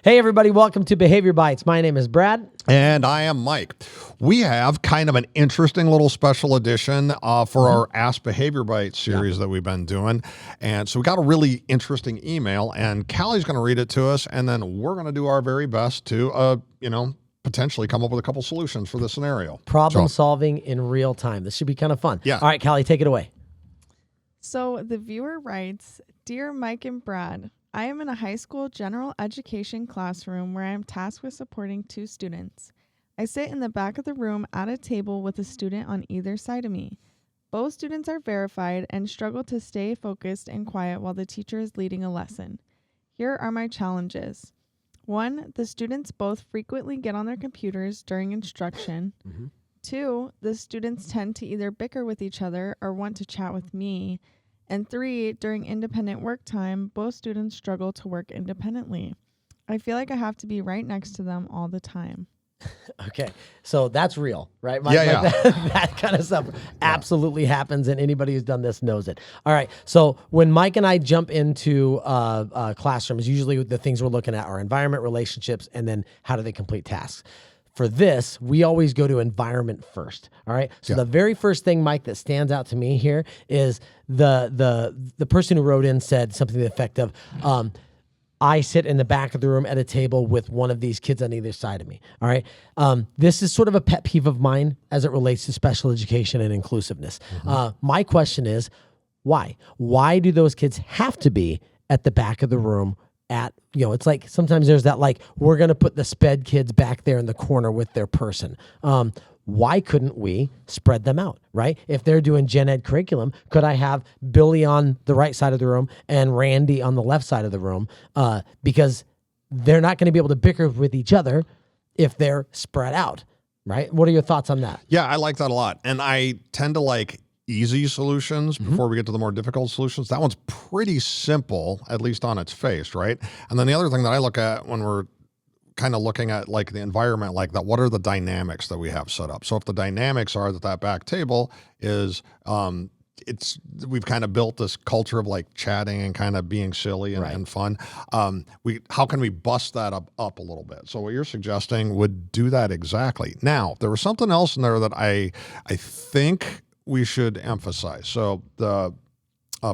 Hey, everybody. Welcome to Behavior Bites. My name is Brad. And I am Mike. We have kind of an interesting little special edition for our Ask Behavior Bites series that we've been doing. And so we got a really interesting email, and Callie's going to read it to us, and then we're going to do our very best to, potentially come up with a couple solutions for this scenario. Problem solving in real time. This should be kind of fun. Yeah. All right, Callie, take it away. So the viewer writes, "Dear Mike and Brad, I am in a high school general education classroom where I am tasked with supporting 2 students. I sit in the back of the room at a table with a student on either side of me. Both students are verified and struggle to stay focused and quiet while the teacher is leading a lesson. Here are my challenges. 1, the students both frequently get on their computers during instruction. 2, the students tend to either bicker with each other or want to chat with me. And 3, during independent work time, both students struggle to work independently. I feel like I have to be right next to them all the time." Okay, so that's real, right, Mike? Yeah. That kind of stuff absolutely happens, and anybody who's done this knows it. All right, so when Mike and I jump into classrooms, usually the things we're looking at are environment, relationships, and then how do they complete tasks. For this, we always go to environment first. All right. So the very first thing, Mike, that stands out to me here is the person who wrote in said something to the effect of, I sit in the back of the room at a table with one of these kids on either side of me. All right. This is sort of a pet peeve of mine as it relates to special education and inclusiveness. My question is, why? Why do those kids have to be at the back of the room? It's like sometimes there's that, like, we're going to put the sped kids back there in the corner with their person. Why couldn't we spread them out, right? If they're doing gen ed curriculum, could I have Billy on the right side of the room and Randy on the left side of the room? Because they're not going to be able to bicker with each other if they're spread out, right? What are your thoughts on that? Yeah, I like that a lot. And I tend to like easy solutions before we get to the more difficult solutions. That one's pretty simple, at least on its face, right? And then the other thing that I look at when we're kind of looking at like the environment like that, what are the dynamics that we have set up? So if the dynamics are that back table is, we've kind of built this culture of like chatting and kind of being silly and fun. How can we bust that up a little bit? So what you're suggesting would do that exactly. Now, there was something else in there that I think we should emphasize. So the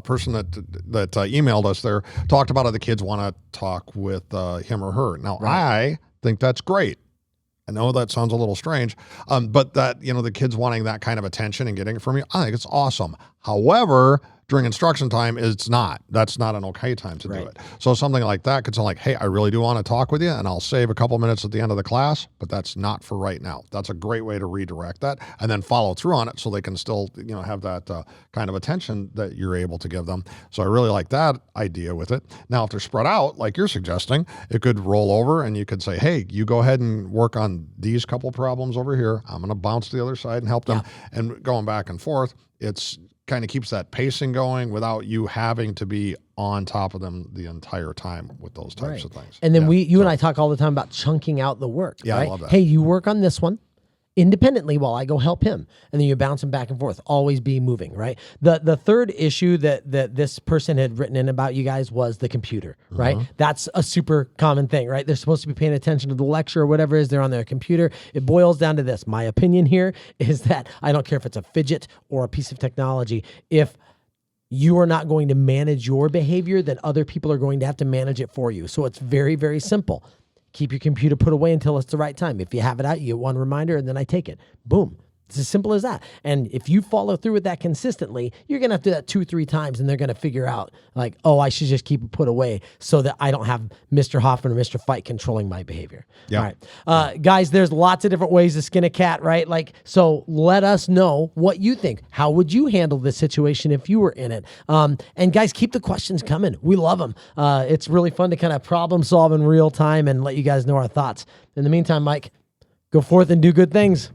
person that emailed us there talked about how the kids want to talk with him or her. Now, I think that's great. I know that sounds a little strange, but that, the kids wanting that kind of attention and getting it from you, I think it's awesome. However, during instruction time, that's not an okay time to do it. So something like that could sound like, hey, I really do want to talk with you, and I'll save a couple minutes at the end of the class, but that's not for right now. That's a great way to redirect that and then follow through on it so they can still, have that kind of attention that you're able to give them. So I really like that idea with it. Now, if they're spread out, like you're suggesting, it could roll over and you could say, hey, you go ahead and work on these couple problems over here. I'm going to bounce to the other side and help them. And going back and forth, it's kind of keeps that pacing going without you having to be on top of them the entire time with those types of things. And then you and I talk all the time about chunking out the work. Yeah, right? I love that. Hey, you work on this one independently while I go help him. And then you bounce them back and forth. Always be moving, right? The third issue that this person had written in about you guys was the computer, right? That's a super common thing, right? They're supposed to be paying attention to the lecture or whatever it is. They're on their computer. It boils down to this. My opinion here is that I don't care if it's a fidget or a piece of technology. If you are not going to manage your behavior, then other people are going to have to manage it for you. So it's very, very simple. Keep your computer put away until it's the right time. If you have it out, you get one reminder, and then I take it. Boom. It's as simple as that. And if you follow through with that consistently, you're going to have to do that 2-3 times, and they're going to figure out, like, oh, I should just keep it put away so that I don't have Mr. Hoffman or Mr. Fight controlling my behavior. Yeah. All right. Guys, there's lots of different ways to skin a cat, right? Like, so let us know what you think. How would you handle this situation if you were in it? And guys, keep the questions coming. We love them. It's really fun to kind of problem solve in real time and let you guys know our thoughts. In the meantime, Mike, go forth and do good things.